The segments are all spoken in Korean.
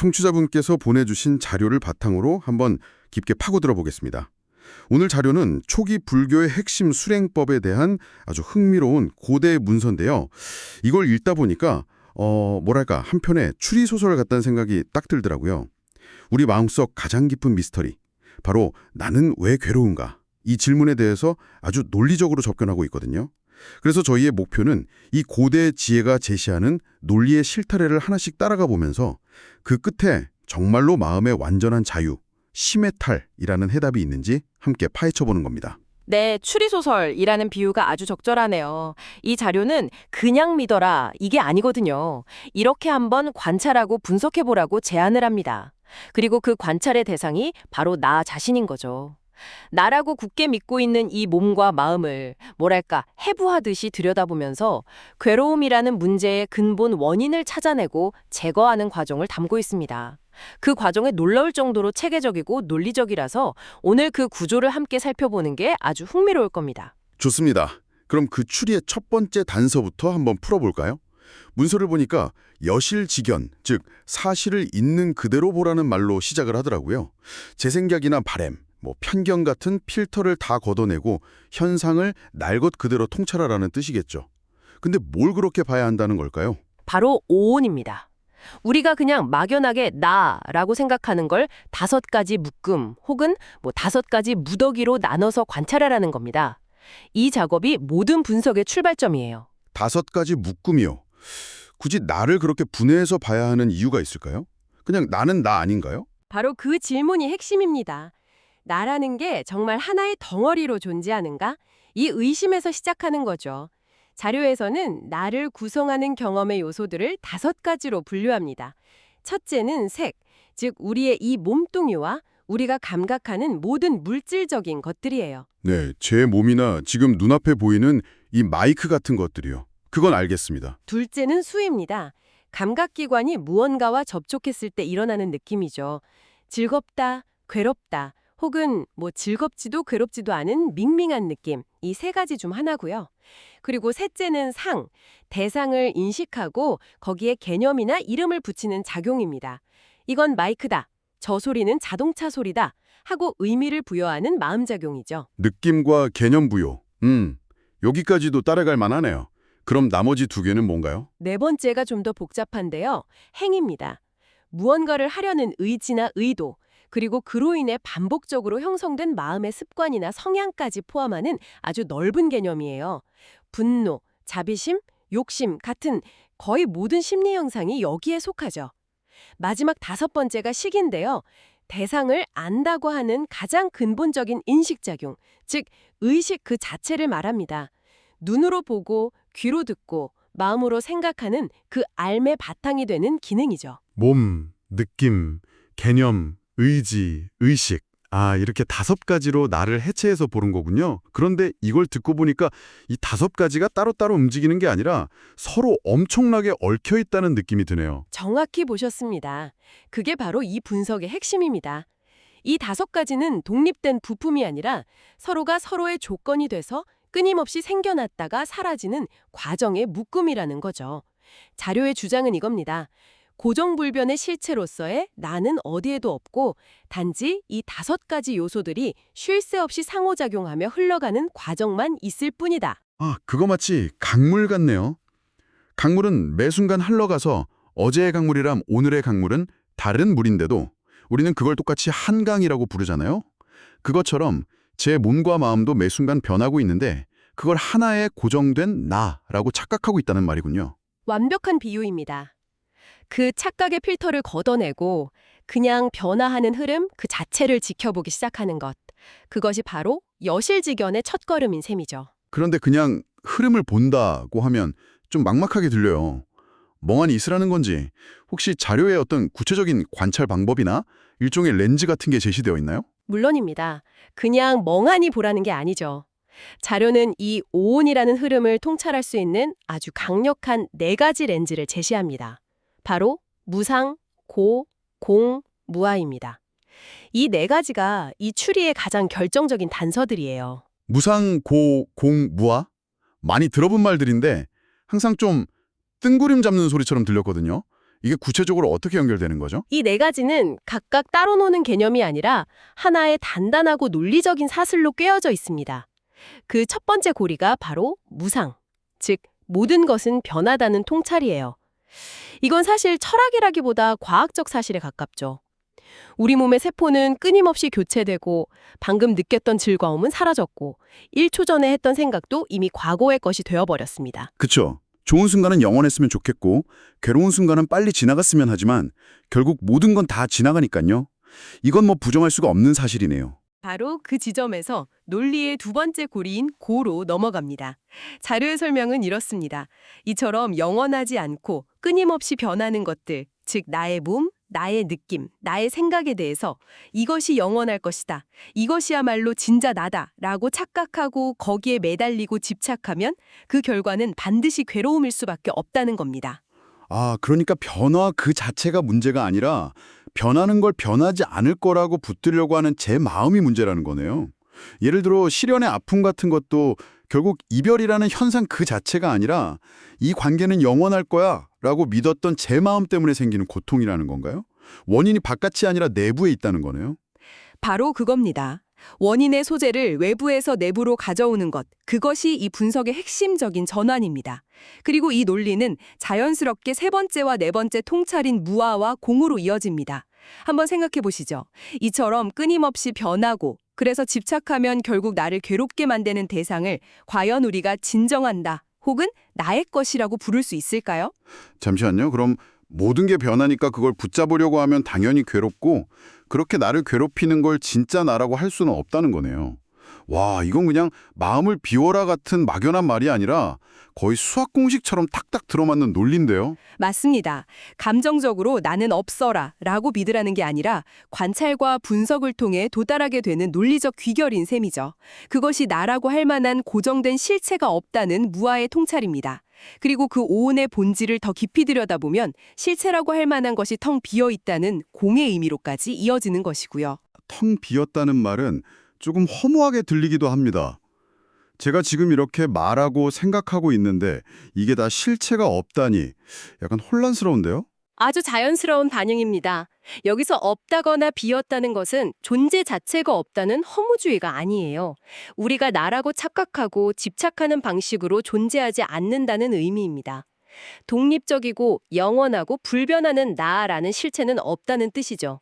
청취자분께서 보내주신 자료를 바탕으로 한번 깊게 파고들어 보겠습니다. 오늘 자료는 초기 불교의 핵심 수행법에 대한 아주 흥미로운 고대 문서인데요. 이걸 읽다 보니까 한편의 추리소설 같다는 생각이 딱 들더라고요. 우리 마음속 가장 깊은 미스터리, 바로 나는 왜 괴로운가? 이 질문에 대해서 아주 논리적으로 접근하고 있거든요. 그래서 저희의 목표는 이 고대 지혜가 제시하는 논리의 실타래를 하나씩 따라가 보면서 그 끝에 정말로 마음의 완전한 자유, 심의 탈이라는 해답이 있는지 함께 파헤쳐보는 겁니다. 네, 추리소설이라는 비유가 아주 적절하네요. 이 자료는 그냥 믿어라 이게 아니거든요. 이렇게 한번 관찰하고 분석해보라고 제안을 합니다. 그리고 그 관찰의 대상이 바로 나 자신인 거죠. 나라고 굳게 믿고 있는 이 몸과 마음을 해부하듯이 들여다보면서 괴로움이라는 문제의 근본 원인을 찾아내고 제거하는 과정을 담고 있습니다. 그 과정에 놀라울 정도로 체계적이고 논리적이라서 오늘 그 구조를 함께 살펴보는 게 아주 흥미로울 겁니다. 좋습니다. 그럼 그 추리의 첫 번째 단서부터 한번 풀어볼까요? 문서를 보니까 여실직연, 즉 사실을 있는 그대로 보라는 말로 시작을 하더라고요. 제 생각이나 바램, 편견 같은 필터를 다 걷어내고 현상을 날 것 그대로 통찰하라는 뜻이겠죠. 근데 뭘 그렇게 봐야 한다는 걸까요? 바로 오온입니다. 우리가 그냥 막연하게 나라고 생각하는 걸 5가지 묶음 혹은 5가지 무더기로 나눠서 관찰하라는 겁니다. 이 작업이 모든 분석의 출발점이에요. 5가지 묶음이요. 굳이 나를 그렇게 분해해서 봐야 하는 이유가 있을까요? 그냥 나는 나 아닌가요? 바로 그 질문이 핵심입니다. 나라는 게 정말 하나의 덩어리로 존재하는가? 이 의심에서 시작하는 거죠. 자료에서는 나를 구성하는 경험의 요소들을 5가지로 분류합니다. 첫째는 색, 즉 우리의 이 몸뚱이와 우리가 감각하는 모든 물질적인 것들이에요. 네, 제 몸이나 지금 눈앞에 보이는 이 마이크 같은 것들이요. 그건 알겠습니다. 둘째는 수입니다. 감각기관이 무언가와 접촉했을 때 일어나는 느낌이죠. 즐겁다, 괴롭다, 혹은 즐겁지도 괴롭지도 않은 밍밍한 느낌, 이 3가지 중 하나고요. 그리고 셋째는 상, 대상을 인식하고 거기에 개념이나 이름을 붙이는 작용입니다. 이건 마이크다, 저 소리는 자동차 소리다 하고 의미를 부여하는 마음작용이죠. 느낌과 개념 부여. 여기까지도 따라갈 만하네요. 그럼 나머지 2개는 뭔가요? 네 번째가 좀 더 복잡한데요. 행입니다. 무언가를 하려는 의지나 의도, 그리고 그로 인해 반복적으로 형성된 마음의 습관이나 성향까지 포함하는 아주 넓은 개념이에요. 분노, 자비심, 욕심 같은 거의 모든 심리 현상이 여기에 속하죠. 마지막 5번째가 식인데요. 대상을 안다고 하는 가장 근본적인 인식작용, 즉 의식 그 자체를 말합니다. 눈으로 보고 귀로 듣고 마음으로 생각하는 그 삶의 바탕이 되는 기능이죠. 몸, 느낌, 개념, 의지, 의식. 이렇게 5가지로 나를 해체해서 보는 거군요. 그런데 이걸 듣고 보니까 이 5가지가 따로따로 움직이는 게 아니라 서로 엄청나게 얽혀 있다는 느낌이 드네요. 정확히 보셨습니다. 그게 바로 이 분석의 핵심입니다. 이 5가지는 독립된 부품이 아니라 서로가 서로의 조건이 돼서 끊임없이 생겨났다가 사라지는 과정의 묶음이라는 거죠. 자료의 주장은 이겁니다. 고정불변의 실체로서의 나는 어디에도 없고 단지 이 5가지 요소들이 쉴 새 없이 상호작용하며 흘러가는 과정만 있을 뿐이다. 그거 마치 강물 같네요. 강물은 매 순간 흘러가서 어제의 강물이랑 오늘의 강물은 다른 물인데도 우리는 그걸 똑같이 한강이라고 부르잖아요. 그것처럼 제 몸과 마음도 매 순간 변하고 있는데 그걸 하나의 고정된 나라고 착각하고 있다는 말이군요. 완벽한 비유입니다. 그 착각의 필터를 걷어내고 그냥 변화하는 흐름 그 자체를 지켜보기 시작하는 것. 그것이 바로 여실직연의 첫걸음인 셈이죠. 그런데 그냥 흐름을 본다고 하면 좀 막막하게 들려요. 멍하니 있으라는 건지 혹시 자료에 어떤 구체적인 관찰 방법이나 일종의 렌즈 같은 게 제시되어 있나요? 물론입니다. 그냥 멍하니 보라는 게 아니죠. 자료는 이 오온이라는 흐름을 통찰할 수 있는 아주 강력한 4가지 렌즈를 제시합니다. 바로 무상, 고, 공, 무아입니다. 이 4가지가 이 추리의 가장 결정적인 단서들이에요. 무상, 고, 공, 무아? 많이 들어본 말들인데 항상 좀 뜬구름 잡는 소리처럼 들렸거든요. 이게 구체적으로 어떻게 연결되는 거죠? 이 네 가지는 각각 따로 노는 개념이 아니라 하나의 단단하고 논리적인 사슬로 꿰어져 있습니다. 그 첫 번째 고리가 바로 무상, 즉 모든 것은 변하다는 통찰이에요. 이건 사실 철학이라기보다 과학적 사실에 가깝죠. 우리 몸의 세포는 끊임없이 교체되고 방금 느꼈던 즐거움은 사라졌고 1초 전에 했던 생각도 이미 과거의 것이 되어버렸습니다. 그쵸. 좋은 순간은 영원했으면 좋겠고 괴로운 순간은 빨리 지나갔으면 하지만 결국 모든 건 다 지나가니까요. 이건 뭐 부정할 수가 없는 사실이네요. 바로 그 지점에서 논리의 두 번째 고리인 고로 넘어갑니다. 자료의 설명은 이렇습니다. 이처럼 영원하지 않고 끊임없이 변하는 것들, 즉 나의 몸, 나의 느낌, 나의 생각에 대해서 이것이 영원할 것이다. 이것이야말로 진짜 나다라고 착각하고 거기에 매달리고 집착하면 그 결과는 반드시 괴로움일 수밖에 없다는 겁니다. 아, 그러니까 변화 그 자체가 문제가 아니라 변하는 걸 변하지 않을 거라고 붙들려고 하는 제 마음이 문제라는 거네요. 예를 들어 실연의 아픔 같은 것도 결국 이별이라는 현상 그 자체가 아니라 이 관계는 영원할 거야 라고 믿었던 제 마음 때문에 생기는 고통이라는 건가요? 원인이 바깥이 아니라 내부에 있다는 거네요. 바로 그겁니다. 원인의 소재를 외부에서 내부로 가져오는 것, 그것이 이 분석의 핵심적인 전환입니다. 그리고 이 논리는 자연스럽게 세 번째와 네 번째 통찰인 무아와 공으로 이어집니다. 한번 생각해 보시죠. 이처럼 끊임없이 변하고 그래서 집착하면 결국 나를 괴롭게 만드는 대상을 과연 우리가 진정한다 혹은 나의 것이라고 부를 수 있을까요? 잠시만요. 그럼 모든 게 변하니까 그걸 붙잡으려고 하면 당연히 괴롭고 그렇게 나를 괴롭히는 걸 진짜 나라고 할 수는 없다는 거네요. 와, 이건 그냥 마음을 비워라 같은 막연한 말이 아니라 거의 수학 공식처럼 탁탁 들어맞는 논리인데요. 맞습니다. 감정적으로 나는 없어라 라고 믿으라는 게 아니라 관찰과 분석을 통해 도달하게 되는 논리적 귀결인 셈이죠. 그것이 나라고 할 만한 고정된 실체가 없다는 무아의 통찰입니다. 그리고 그 오온의 본질을 더 깊이 들여다보면 실체라고 할 만한 것이 텅 비어 있다는 공의 의미로까지 이어지는 것이고요. 텅 비었다는 말은 조금 허무하게 들리기도 합니다. 제가 지금 이렇게 말하고 생각하고 있는데 이게 다 실체가 없다니 약간 혼란스러운데요? 아주 자연스러운 반응입니다. 여기서 없다거나 비었다는 것은 존재 자체가 없다는 허무주의가 아니에요. 우리가 나라고 착각하고 집착하는 방식으로 존재하지 않는다는 의미입니다. 독립적이고 영원하고 불변하는 나라는 실체는 없다는 뜻이죠.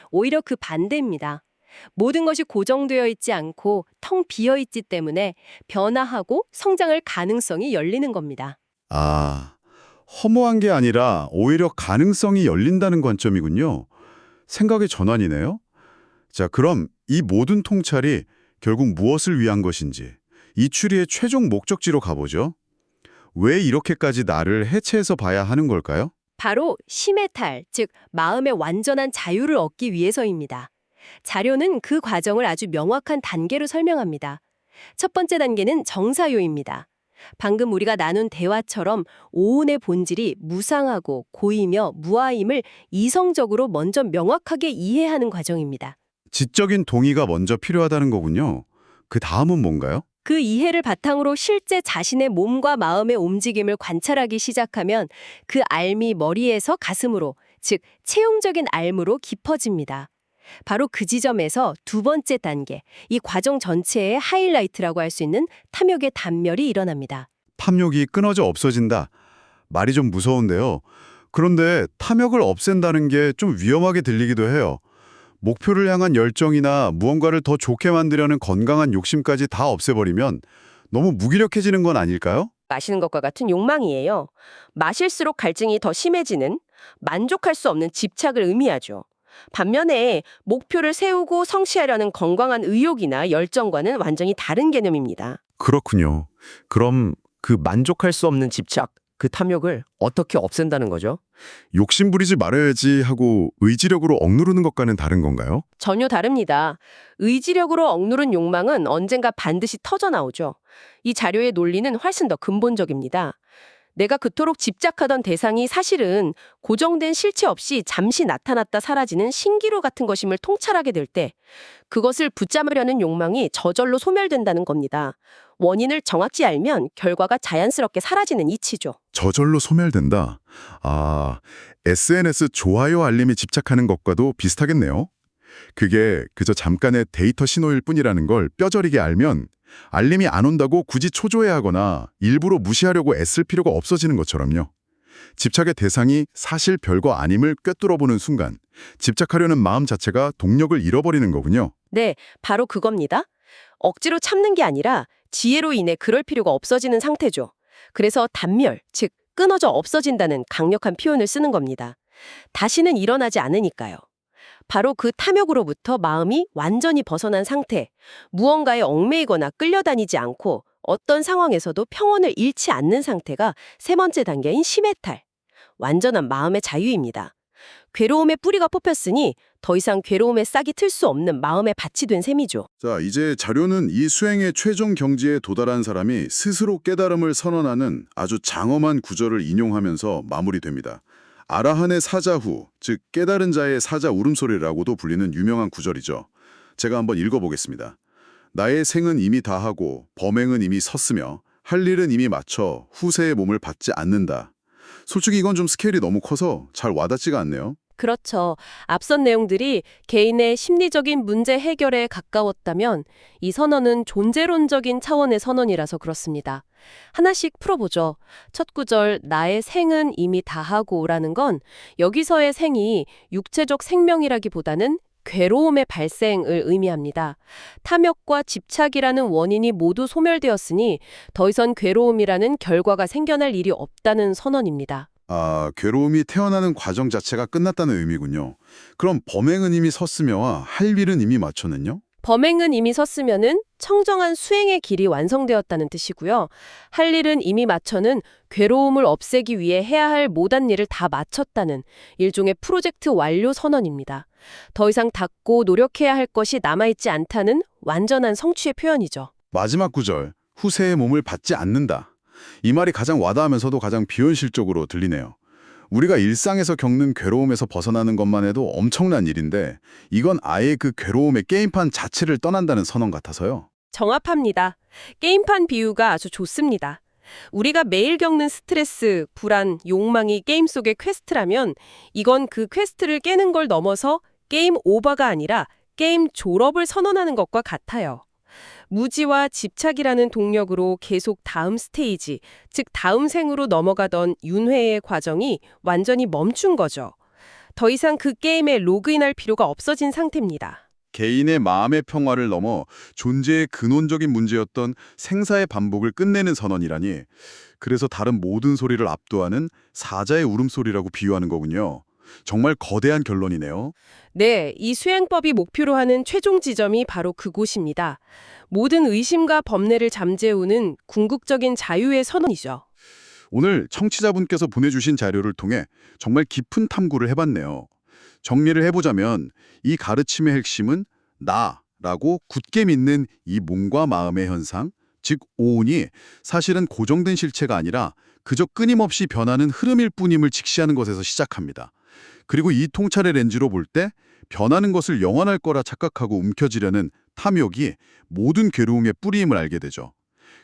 오히려 그 반대입니다. 모든 것이 고정되어 있지 않고 텅 비어 있기 때문에 변화하고 성장할 가능성이 열리는 겁니다. 아, 허무한 게 아니라 오히려 가능성이 열린다는 관점이군요. 생각의 전환이네요. 자, 그럼 이 모든 통찰이 결국 무엇을 위한 것인지 이 추리의 최종 목적지로 가보죠. 왜 이렇게까지 나를 해체해서 봐야 하는 걸까요? 바로 심의 탈, 즉 마음의 완전한 자유를 얻기 위해서입니다. 자료는 그 과정을 아주 명확한 단계로 설명합니다. 첫 번째 단계는 정사요입니다. 방금 우리가 나눈 대화처럼 오온의 본질이 무상하고 고이며 무아임을 이성적으로 먼저 명확하게 이해하는 과정입니다. 지적인 동의가 먼저 필요하다는 거군요. 그 다음은 뭔가요? 그 이해를 바탕으로 실제 자신의 몸과 마음의 움직임을 관찰하기 시작하면 그 알미 머리에서 가슴으로, 즉 체용적인 알무로 깊어집니다. 바로 그 지점에서 두 번째 단계, 이 과정 전체의 하이라이트라고 할 수 있는 탐욕의 단멸이 일어납니다. 탐욕이 끊어져 없어진다. 말이 좀 무서운데요. 그런데 탐욕을 없앤다는 게 좀 위험하게 들리기도 해요. 목표를 향한 열정이나 무언가를 더 좋게 만들려는 건강한 욕심까지 다 없애버리면 너무 무기력해지는 건 아닐까요? 마시는 것과 같은 욕망이에요. 마실수록 갈증이 더 심해지는, 만족할 수 없는 집착을 의미하죠. 반면에 목표를 세우고 성취하려는 건강한 의욕이나 열정과는 완전히 다른 개념입니다. 그렇군요. 그럼 그 만족할 수 없는 집착, 그 탐욕을 어떻게 없앤다는 거죠? 욕심 부리지 말아야지 하고 의지력으로 억누르는 것과는 다른 건가요? 전혀 다릅니다. 의지력으로 억누른 욕망은 언젠가 반드시 터져나오죠. 이 자료의 논리는 훨씬 더 근본적입니다. 내가 그토록 집착하던 대상이 사실은 고정된 실체 없이 잠시 나타났다 사라지는 신기루 같은 것임을 통찰하게 될 때 그것을 붙잡으려는 욕망이 저절로 소멸된다는 겁니다. 원인을 정확히 알면 결과가 자연스럽게 사라지는 이치죠. 저절로 소멸된다. SNS 좋아요 알림에 집착하는 것과도 비슷하겠네요. 그게 그저 잠깐의 데이터 신호일 뿐이라는 걸 뼈저리게 알면 알림이 안 온다고 굳이 초조해하거나 일부러 무시하려고 애쓸 필요가 없어지는 것처럼요. 집착의 대상이 사실 별거 아님을 꿰뚫어보는 순간 집착하려는 마음 자체가 동력을 잃어버리는 거군요. 네, 바로 그겁니다. 억지로 참는 게 아니라 지혜로 인해 그럴 필요가 없어지는 상태죠. 그래서 단멸, 즉 끊어져 없어진다는 강력한 표현을 쓰는 겁니다. 다시는 일어나지 않으니까요. 바로 그 탐욕으로부터 마음이 완전히 벗어난 상태, 무언가에 얽매이거나 끌려다니지 않고 어떤 상황에서도 평온을 잃지 않는 상태가 세 번째 단계인 심해탈, 완전한 마음의 자유입니다. 괴로움의 뿌리가 뽑혔으니 더 이상 괴로움의 싹이 틀 수 없는 마음의 밭이 된 셈이죠. 자, 이제 자료는 이 수행의 최종 경지에 도달한 사람이 스스로 깨달음을 선언하는 아주 장엄한 구절을 인용하면서 마무리됩니다. 아라한의 사자후, 즉 깨달은 자의 사자 울음소리라고도 불리는 유명한 구절이죠. 제가 한번 읽어보겠습니다. 나의 생은 이미 다하고 범행은 이미 섰으며 할 일은 이미 마쳐 후세의 몸을 받지 않는다. 솔직히 이건 좀 스케일이 너무 커서 잘 와닿지가 않네요. 그렇죠. 앞선 내용들이 개인의 심리적인 문제 해결에 가까웠다면 이 선언은 존재론적인 차원의 선언이라서 그렇습니다. 하나씩 풀어보죠. 첫 구절, 나의 생은 이미 다하고라는 건 여기서의 생이 육체적 생명이라기보다는 괴로움의 발생을 의미합니다. 탐욕과 집착이라는 원인이 모두 소멸되었으니 더 이상 괴로움이라는 결과가 생겨날 일이 없다는 선언입니다. 괴로움이 태어나는 과정 자체가 끝났다는 의미군요. 그럼 범행은 이미 섰으며와 할 일은 이미 마쳤는요? 범행은 이미 섰으면은 청정한 수행의 길이 완성되었다는 뜻이고요. 할 일은 이미 마쳐는 괴로움을 없애기 위해 해야 할 모든 일을 다 마쳤다는 일종의 프로젝트 완료 선언입니다. 더 이상 닦고 노력해야 할 것이 남아있지 않다는 완전한 성취의 표현이죠. 마지막 구절, 후세의 몸을 받지 않는다. 이 말이 가장 와닿으면서도 가장 비현실적으로 들리네요. 우리가 일상에서 겪는 괴로움에서 벗어나는 것만 해도 엄청난 일인데 이건 아예 그 괴로움의 게임판 자체를 떠난다는 선언 같아서요. 정합합니다. 게임판 비유가 아주 좋습니다. 우리가 매일 겪는 스트레스, 불안, 욕망이 게임 속의 퀘스트라면 이건 그 퀘스트를 깨는 걸 넘어서 게임 오버가 아니라 게임 졸업을 선언하는 것과 같아요. 무지와 집착이라는 동력으로 계속 다음 스테이지, 즉 다음 생으로 넘어가던 윤회의 과정이 완전히 멈춘 거죠. 더 이상 그 게임에 로그인할 필요가 없어진 상태입니다. 개인의 마음의 평화를 넘어 존재의 근원적인 문제였던 생사의 반복을 끝내는 선언이라니 그래서 다른 모든 소리를 압도하는 사자의 울음소리라고 비유하는 거군요. 정말 거대한 결론이네요. 네, 이 수행법이 목표로 하는 최종 지점이 바로 그곳입니다. 모든 의심과 법례를 잠재우는 궁극적인 자유의 선언이죠. 오늘 청취자분께서 보내주신 자료를 통해 정말 깊은 탐구를 해봤네요. 정리를 해보자면 이 가르침의 핵심은 나라고 굳게 믿는 이 몸과 마음의 현상, 즉 오온이 사실은 고정된 실체가 아니라 그저 끊임없이 변하는 흐름일 뿐임을 직시하는 것에서 시작합니다. 그리고 이 통찰의 렌즈로 볼 때 변하는 것을 영원할 거라 착각하고 움켜쥐려는 탐욕이 모든 괴로움의 뿌리임을 알게 되죠.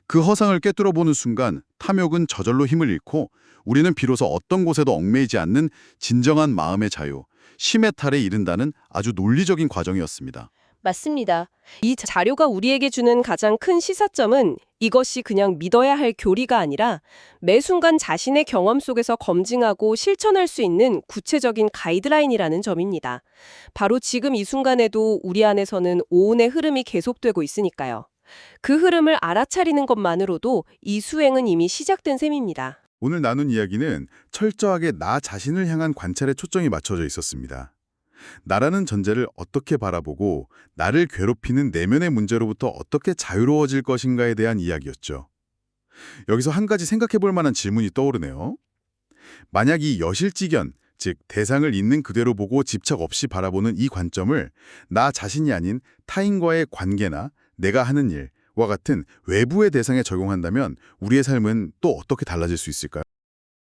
그 허상을 꿰뚫어보는 순간 탐욕은 저절로 힘을 잃고 우리는 비로소 어떤 곳에도 얽매이지 않는 진정한 마음의 자유, 심해탈에 이른다는 아주 논리적인 과정이었습니다. 맞습니다. 이 자료가 우리에게 주는 가장 큰 시사점은 이것이 그냥 믿어야 할 교리가 아니라 매 순간 자신의 경험 속에서 검증하고 실천할 수 있는 구체적인 가이드라인이라는 점입니다. 바로 지금 이 순간에도 우리 안에서는 오온의 흐름이 계속되고 있으니까요. 그 흐름을 알아차리는 것만으로도 이 수행은 이미 시작된 셈입니다. 오늘 나눈 이야기는 철저하게 나 자신을 향한 관찰에 초점이 맞춰져 있었습니다. 나라는 존재를 어떻게 바라보고 나를 괴롭히는 내면의 문제로부터 어떻게 자유로워질 것인가에 대한 이야기였죠. 여기서 한 가지 생각해 볼 만한 질문이 떠오르네요. 만약 이 여실직연, 즉 대상을 있는 그대로 보고 집착 없이 바라보는 이 관점을 나 자신이 아닌 타인과의 관계나 내가 하는 일과 같은 외부의 대상에 적용한다면 우리의 삶은 또 어떻게 달라질 수 있을까요?